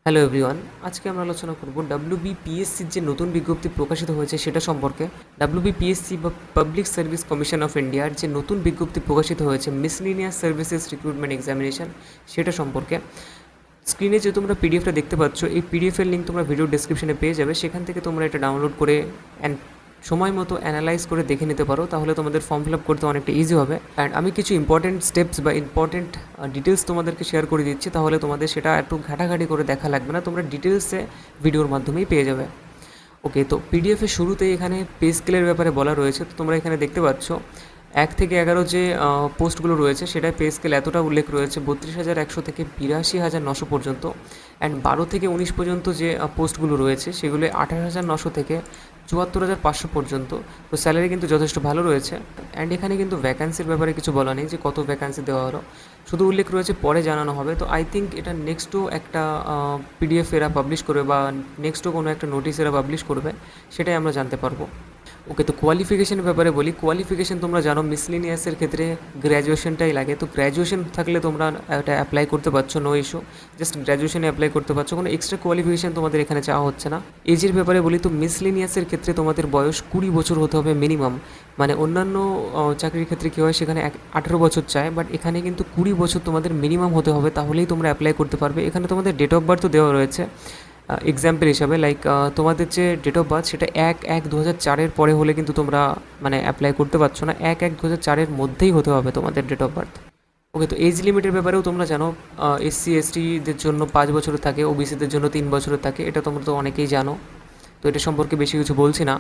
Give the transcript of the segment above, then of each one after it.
Hello everyone, আজকে আমরা আলোচনা করব ডাব্লিউবিপিএসসির যে নতুন বিজ্ঞপ্তি প্রকাশিত হয়েছে সেটা সম্পর্কে। ডাব্লিউবিপিএসসি বা পাবলিক সার্ভিস কমিশন অফ ইন্ডিয়ার যে নতুন বিজ্ঞপ্তি প্রকাশিত হয়েছে মিসলিনিয়াস সার্ভিসেস রিক্রুটমেন্ট এক্সামিনেশন সেটা সম্পর্কে। স্ক্রিনে যে তোমরা পিডিএফটা দেখতে পাচ্ছ, এই পিডিএফের লিঙ্ক তোমরা ভিডিও ডেসক্রিপশনে পেয়ে যাবে। সেখান থেকে তোমরা এটা ডাউনলোড করে সময় মতো অ্যানালাইজ করে দেখে নিতে পারো, তাহলে তোমাদের ফর্ম ফিল আপ করতে অনেকটা ইজি হবে। অ্যান্ড আমি কিছু ইম্পর্টেন্ট স্টেপস বা ইম্পর্টেন্ট ডিটেলস তোমাদেরকে শেয়ার করে দিচ্ছি, তাহলে তোমাদের সেটা একটু ঘাটাঘাটি করে দেখা লাগবে না, তোমরা ডিটেলসে ভিডিওর মাধ্যমেই পেয়ে যাবে। ওকে, তো পিডিএফের শুরুতেই এখানে পে স্কেলের ব্যাপারে বলা রয়েছে। তো তোমরা এখানে দেখতে পাচ্ছ 1 থেকে 11 যে পোস্টগুলো রয়েছে সেটায় পে স্কেল এতটা উল্লেখ রয়েছে 32,100 থেকে 82,900 পর্যন্ত। অ্যান্ড 12 থেকে 19 পর্যন্ত যে পোস্টগুলো রয়েছে সেগুলো 18,900 থেকে 74,500 পর্যন্ত। তো স্যালারি কিন্তু যথেষ্ট ভালো রয়েছে। অ্যান্ড এখানে কিন্তু ভ্যাকান্সির ব্যাপারে কিছু বলা নেই যে কত ভ্যাকান্সি দেওয়া হলো, শুধু উল্লেখ রয়েছে পরে জানানো হবে। তো আই থিঙ্ক এটা নেক্সটও একটা পিডিএফ এরা পাবলিশ করবে বা নেক্সটও কোনো একটা নোটিশ এরা পাবলিশ করবে, সেটাই আমরা জানতে পারবো। ওকে, তো কোয়ালিফিকেশনের ব্যাপারে বলি। কোয়ালিফিকেশন তোমরা জানো মিসলিনিয়াসের ক্ষেত্রে গ্র্যাজুয়েশনটাই লাগে। তো গ্র্যাজুয়েশন থাকলে তোমরা এটা অ্যাপ্লাই করতে পারছো, নো ইস্যু, জাস্ট গ্র্যাজুয়েশনে অ্যাপ্লাই করতে পারছো, কোনো এক্সট্রা কোয়ালিফিকেশন তোমাদের এখানে চাওয়া হচ্ছে না। এজের ব্যাপারে বলি, তো মিসলিনিয়াসের ক্ষেত্রে তোমাদের বয়স 20 বছর হতে হবে মিনিমাম। মানে অন্যান্য চাকরির ক্ষেত্রে কী হয়, সেখানে 18 বছর চায়, বাট এখানে কিন্তু 20 বছর তোমাদের মিনিমাম হতে হবে, তাহলেই তোমরা অ্যাপ্লাই করতে পারবে। এখানে তোমাদের ডেট অফ বার্থও দেওয়া রয়েছে এক্সাম্পল হিসাবে, লাইক তোমাদের যে ডেট অফ বার্থ সেটা 1/1/2004 পরে হলে কিন্তু তোমরা মানে অ্যাপ্লাই করতে পারছো না, 1/1/2004 মধ্যেই হতে হবে তোমাদের ডেট অফ বার্থ। ওকে, তো এজ লিমিটের ব্যাপারেও তোমরা জানো SC STদের জন্য 5 বছরের থাকে, OBCদের জন্য 3 বছরের থাকে, এটা তোমরা তো অনেকেই জানো। তো এটা সম্পর্কে বেশি কিছু বলছি না।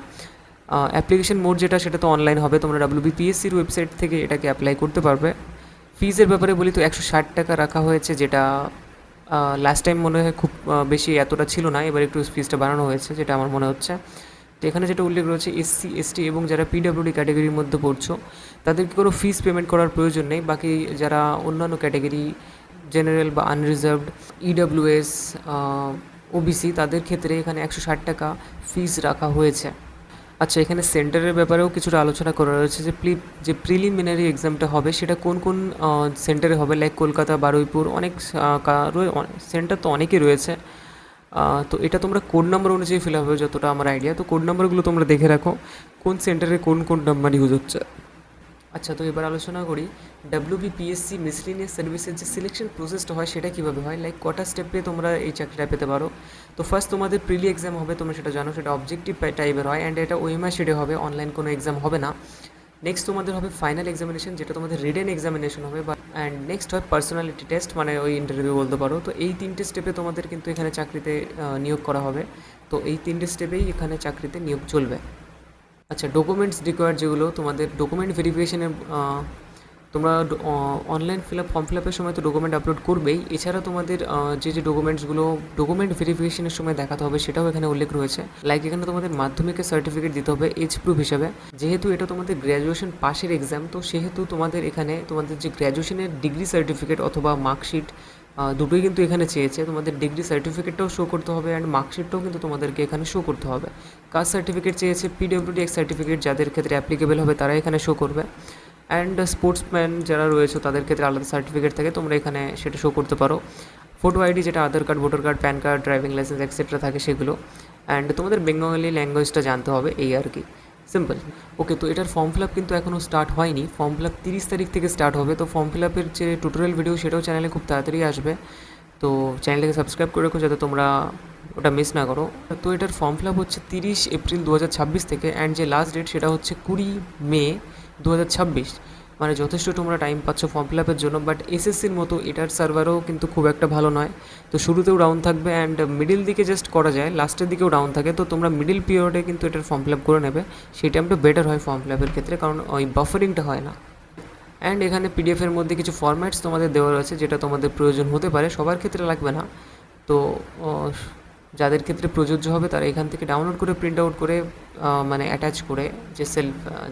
অ্যাপ্লিকেশন মোড যেটা সেটা তো অনলাইন হবে, তোমরা WBPSCর ওয়েবসাইট থেকে এটাকে অ্যাপ্লাই করতে পারবে। ফিজের ব্যাপারে বলি, তো 160 টাকা রাখা হয়েছে, যেটা লাস্ট টাইম মনে হয় খুব বেশি এতটা ছিল না, এবার একটু ফিজটা বাড়ানো হয়েছে যেটা আমার মনে হচ্ছে। তো এখানে যেটা উল্লেখ রয়েছে SC ST এবং যারা PWD ক্যাটাগরির মধ্যে পড়ছো তাদেরকে কোনো ফিস পেমেন্ট করার প্রয়োজন নেই। বাকি যারা অন্যান্য ক্যাটাগরি, জেনারেল বা আনরিজার্ভড, EWS, OBC, তাদের ক্ষেত্রে এখানে 160 টাকা ফিস রাখা হয়েছে। আচ্ছা, এখানে সেন্টারের ব্যাপারেও কিছুটা আলোচনা করা রয়েছে যে প্রিলিমিনারি এক্সামটা হবে সেটা কোন কোন সেন্টারে হবে, লাইক কলকাতা, বারুইপুর, অনেক সেন্টার তো অনেকই রয়েছে। তো এটা তোমরা কোড নাম্বার অনুযায়ী ফিল হবে যতটা আমার আইডিয়া। তো কোড নাম্বারগুলো তোমরা দেখে রাখো কোন সেন্টারে কোন কোন নাম্বার ইউজ হচ্ছে। আচ্ছা, তো এবার আলোচনা করি WBPSC মিসলিনিয়াস সার্ভিসের যে সিলেকশন প্রসেসটা হয় সেটা কীভাবে হয়, লাইক কটা স্টেপে তোমরা এই চাকরিটা পেতে পারো। তো ফার্স্ট তোমাদের প্রিলি এক্সাম হবে, তোমরা সেটা জানো, সেটা অবজেক্টিভ টাইপের হয়, অ্যান্ড এটা OMR শিটে হবে, অনলাইন কোনো এক্সাম হবে না। নেক্সট তোমাদের হবে ফাইনাল এক্সামিনেশন, যেটা তোমাদের রিটেন এক্সামিনেশন হবে, অ্যান্ড নেক্সট হয় পার্সোনালিটি টেস্ট, মানে ওই ইন্টারভিউ বলতে পারো। তো এই 3টে স্টেপে তোমাদের কিন্তু এখানে চাকরিতে নিয়োগ করা হবে। তো এই 3টে স্টেপেই এখানে চাকরিতে নিয়োগ চলবে। আচ্ছা, ডকুমেন্টস রিকোয়ার্ড যেগুলো তোমাদের ডকুমেন্ট ভেরিফিকেশনের, তোমরা অনলাইন ফর্ম ফিল আপের সময় তো ডকুমেন্ট আপলোড করবেই, এছাড়া তোমাদের যে ডকুমেন্টসগুলো ডকুমেন্ট ভেরিফিকেশনের সময় দেখাতে হবে সেটাও এখানে উল্লেখ রয়েছে। লাইক এখানে তোমাদের মাধ্যমিকের সার্টিফিকেট দিতে হবে এজ প্রুফ হিসাবে, যেহেতু এটা তোমাদের গ্র্যাজুয়েশন পাশের এক্সাম, তো সেহেতু তোমাদের এখানে তোমাদের যে গ্র্যাজুয়েশনের ডিগ্রি সার্টিফিকেট অথবা মার্কশিট দুটোই কিন্তু এখানে চেয়েছে। তোমাদের ডিগ্রি সার্টিফিকেটটাও শো করতে হবে, অ্যান্ড মার্কশিটটাও কিন্তু তোমাদেরকে এখানে শো করতে হবে। কাস্ট সার্টিফিকেট চেয়েছে, PWD সার্টিফিকেট যাদের ক্ষেত্রে অ্যাপ্লিকেবল হবে তারা এখানে শো করবে, অ্যান্ড স্পোর্টসম্যান যারা রয়েছে তাদের ক্ষেত্রে আলাদা সার্টিফিকেট থাকে, তোমরা এখানে সেটা শো করতে পারো। ফটো আইডি যেটা Aadhaar card, voter card, PAN card, driving licence extra থাকে সেগুলো, অ্যান্ড তোমাদের বেঙ্গলি ল্যাঙ্গুয়েজটা জানতে হবে, এই আর কি, সিম্পল। ওকে, তো এটার ফর্ম ফিল আপ কিন্তু এখনও স্টার্ট হয়নি, ফর্ম ফিল আপ 30 তারিখ থেকে স্টার্ট হবে। তো ফর্ম ফিল আপের যে টিউটোরিয়াল ভিডিও সেটাও চ্যানেলে খুব তাড়াতাড়ি আসবে, তো চ্যানেলটাকে সাবস্ক্রাইব করে রাখো যাতে তোমরা ওটা মিস না করো। তো এটার ফর্ম ফিল আপ হচ্ছে 30 এপ্রিল 2026 থেকে, অ্যান্ড যে লাস্ট ডেট সেটা হচ্ছে 20 মে 2026। মানে যথেষ্ট তোমরা টাইম পাচ্ছ ফর্ম ফিল আপের জন্য। বাট SSCর মতো এটার সার্ভারও কিন্তু খুব একটা ভালো নয়, তো শুরুতেও ডাউন থাকবে, অ্যান্ড মিডিল দিকে জাস্ট করা যায়, লাস্টের দিকেও ডাউন থাকে। তো তোমরা মিডিল পিরিয়ডে কিন্তু এটার ফর্ম ফিল আপ করে নেবে, সেই টাইমটা বেটার হয় ফর্ম ফিল আপের ক্ষেত্রে, কারণ ওই বাফারিংটা হয় না। অ্যান্ড এখানে পিডিএফের মধ্যে কিছু ফরম্যাটস তোমাদের দেওয়া রয়েছে যেটা তোমাদের প্রয়োজন হতে পারে, সবার ক্ষেত্রে লাগবে না। তো যাদের ক্ষেত্রে প্রযোজ্য হবে তারা এখান থেকে ডাউনলোড করে প্রিন্ট আউট করে মানে অ্যাটাচ করে যে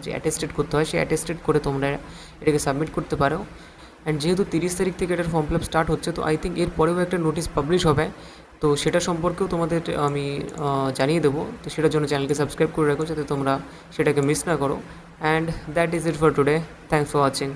যে অ্যাটেস্টেড করতে হয় সেই অ্যাটেস্টেড করে তোমরা এটাকে সাবমিট করতে পারো। অ্যান্ড যেহেতু 30 তারিখ থেকে এটার ফর্ম ফিল আপ স্টার্ট হচ্ছে, তো আই থিঙ্ক এর পরেও একটা নোটিশ পাবলিশ হবে, তো সেটা সম্পর্কেও তোমাদের আমি জানিয়ে দেবো। তো সেটার জন্য চ্যানেলকে সাবস্ক্রাইব করে রাখো যাতে তোমরা সেটাকে মিস না করো। And that is it for today, thanks for watching.